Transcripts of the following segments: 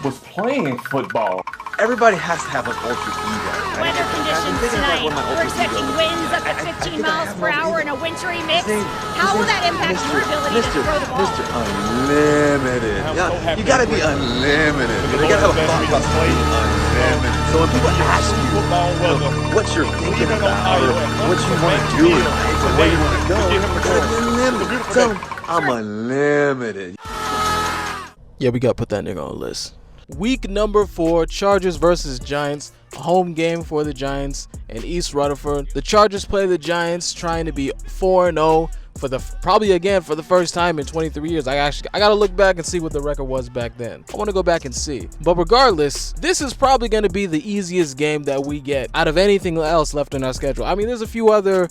was playing football. Everybody has to have an ultra ego. Weather conditions tonight. We're expecting winds up to 15 miles per hour in a wintry mix. How will that impact your ability to throw the ball? Mr. Unlimited. You gotta be unlimited. You gotta have a thought process to be unlimited. So when people ask you what you're thinking about or what you want to do in life or where you want to go, unlimited. Tell them I'm unlimited. Yeah, we gotta put that nigga on the list. Week number 4, Chargers versus Giants. A home game for the Giants in East Rutherford. The Chargers play the Giants trying to be 4-0 for probably again for the first time in 23 years. I gotta look back and see what the record was back then. I want to go back and see. But regardless, this is probably going to be the easiest game that we get out of anything else left in our schedule. I mean, there's a few other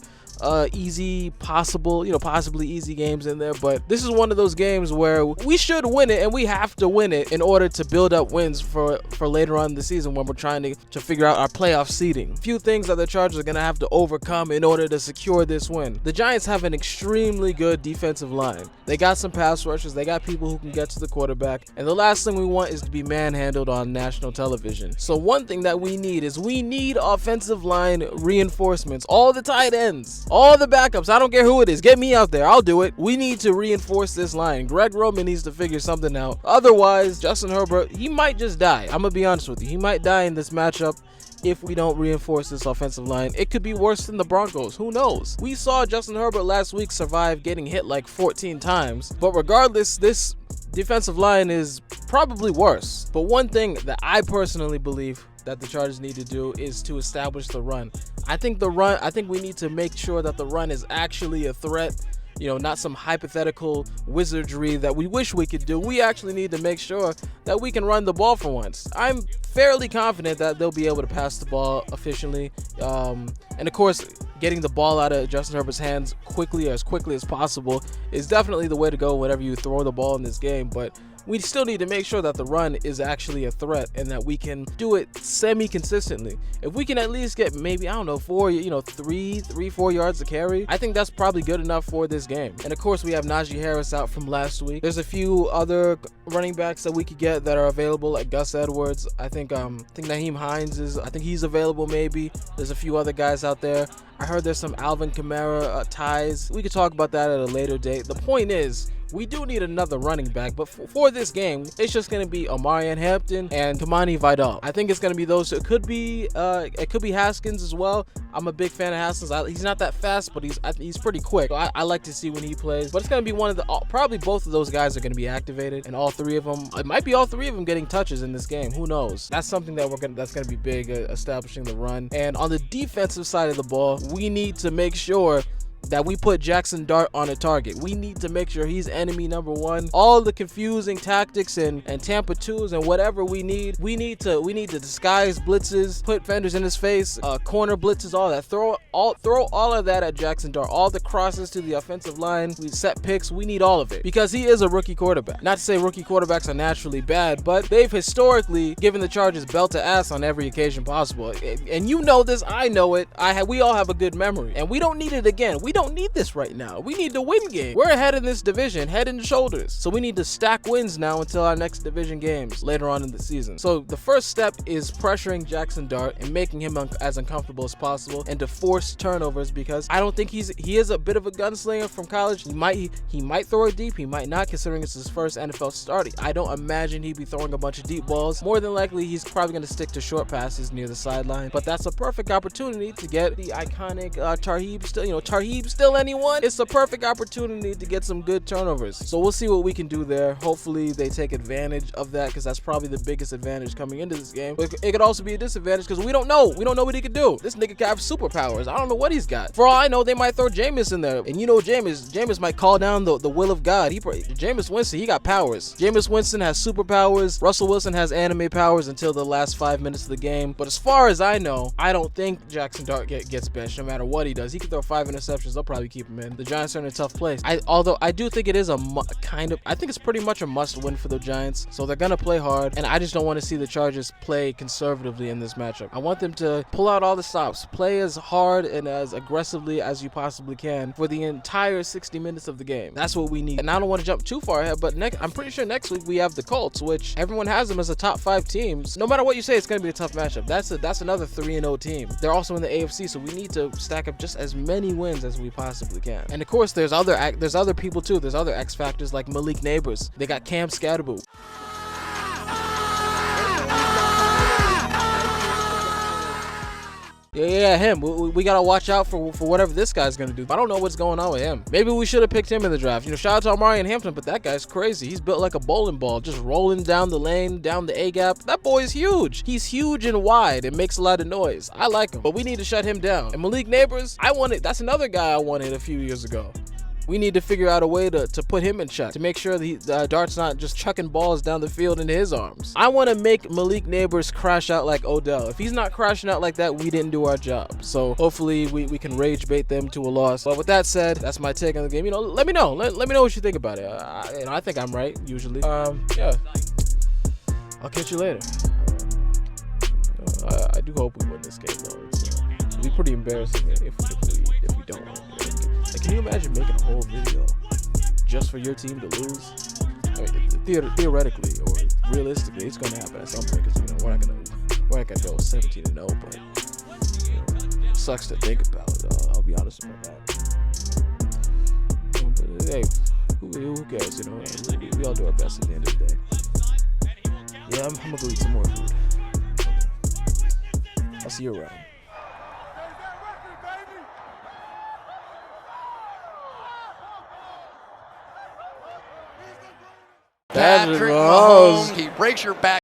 possibly easy games in there, but this is one of those games where we should win it, and we have to win it in order to build up wins for later on in the season when we're trying to figure out our playoff seeding. A few things that the Chargers are going to have to overcome in order to secure this win. The Giants have an extremely good defensive line. They got some pass rushers, they got people who can get to the quarterback, and the last thing we want is to be manhandled on national television. So one thing that we need is offensive line reinforcements. All the tight ends, all the backups, I don't care who it is, get me out there, I'll do it. We need to reinforce this line. Greg Roman needs to figure something out. Otherwise, Justin Herbert, he might just die. I'm gonna be honest with you, he might die in this matchup if we don't reinforce this offensive line. It could be worse than the Broncos, who knows? We saw Justin Herbert last week survive getting hit like 14 times, but regardless, this defensive line is probably worse. But one thing that I personally believe that the Chargers need to do is to establish the run. I think we need to make sure that the run is actually a threat, not some hypothetical wizardry that we wish we could do. We actually need to make sure that we can run the ball for once. I'm fairly confident that they'll be able to pass the ball efficiently. And of course, getting the ball out of Justin Herbert's hands as quickly as possible is definitely the way to go whenever you throw the ball in this game. But we still need to make sure that the run is actually a threat and that we can do it semi-consistently. If we can at least get maybe, 4 yards to carry, I think that's probably good enough for this game. And of course, we have Najee Harris out from last week. There's a few other running backs that we could get that are available, like Gus Edwards. I think Naheem Hines he's available maybe. There's a few other guys out there. I heard there's some Alvin Kamara ties. We could talk about that at a later date. The point is, we do need another running back, but for this game, it's just going to be Omarion Hampton and Kamani Vidal. I think it's going to be those. It could be Haskins as well. I'm a big fan of Haskins. He's not that fast, but he's pretty quick. So I like to see when he plays. But it's going to be probably both of those guys are going to be activated, and all three of them. It might be all three of them getting touches in this game. Who knows? That's something that's going to be big, establishing the run. And on the defensive side of the ball, we need to make sure that we put Jackson Dart on a target. We need to make sure he's enemy number one. All the confusing tactics and Tampa 2s and whatever we need to disguise blitzes, put fenders in his face, corner blitzes, all that. Throw all of that at Jackson Dart. All the crosses to the offensive line, we set picks, we need all of it because he is a rookie quarterback. Not to say rookie quarterbacks are naturally bad, but they've historically given the Chargers belt to ass on every occasion possible. And you know this, I know it. We all have a good memory, and we don't need it again. We don't need this right now. We need to win game. We're ahead in this division, head and shoulders. So we need to stack wins now until our next division games later on in the season. So the first step is pressuring Jackson Dart and making him as uncomfortable as possible and to force turnovers, because I don't think he is a bit of a gunslinger from college. He might throw it deep, he might not, considering it's his first NFL start. I don't imagine he'd be throwing a bunch of deep balls. More than likely, he's probably going to stick to short passes near the sideline. But that's a perfect opportunity to get the iconic Tarheeb still anyone? It's a perfect opportunity to get some good turnovers. So we'll see what we can do there. Hopefully they take advantage of that, because that's probably the biggest advantage coming into this game. But it could also be a disadvantage because we don't know. We don't know what he could do. This nigga could have superpowers. I don't know what he's got. For all I know, they might throw Jameis in there. And Jameis might call down the will of God. Jameis Winston, he got powers. Jameis Winston has superpowers. Russell Wilson has anime powers until the last 5 minutes of the game. But as far as I know, I don't think Jackson Dart gets benched no matter what he does. He could throw 5 interceptions they'll probably keep him in. The Giants are in a tough place. Although I do think it is I think it's pretty much a must-win for the Giants. So they're gonna play hard, and I just don't want to see the Chargers play conservatively in this matchup. I want them to pull out all the stops, play as hard and as aggressively as you possibly can for the entire 60 minutes of the game. That's what we need. And I don't want to jump too far ahead, but I'm pretty sure next week we have the Colts, which everyone has them as a top 5 teams. No matter what you say, it's gonna be a tough matchup. That's another 3-0 team. They're also in the AFC, so we need to stack up just as many wins as we possibly can. And of course, there's other people too. There's other X factors like Malik Neighbors. They got Cam Scatterboo. Yeah, him. We gotta watch out for whatever this guy's gonna do. I don't know what's going on with him. Maybe we should have picked him in the draft. You know, shout out to Amari and Hampton, but that guy's crazy. He's built like a bowling ball, just rolling down the lane, down the A-gap. That boy is huge. He's huge and wide and makes a lot of noise. I like him, but we need to shut him down. And Malik Neighbors, that's another guy I wanted a few years ago. We need to figure out a way to put him in check, to make sure that Dart's not just chucking balls down the field into his arms. I want to make Malik Neighbors crash out like Odell. If he's not crashing out like that, we didn't do our job. So hopefully we can rage bait them to a loss. But with that said, that's my take on the game. You know, let me know. Let me know what you think about it. I think I'm right, usually. Yeah. I'll catch you later. I do hope we win this game, though. It'll be pretty embarrassing if we don't win. Like, can you imagine making a whole video just for your team to lose? I mean, theoretically or realistically, it's going to happen at some point because, you know, we're not gonna go 17-0, but you know, sucks to think about. I'll be honest about that. But, hey, who cares? You know, we all do our best at the end of the day. Yeah, I'm gonna go eat some more food. I'll see you around. Patrick Mahomes, he breaks your back.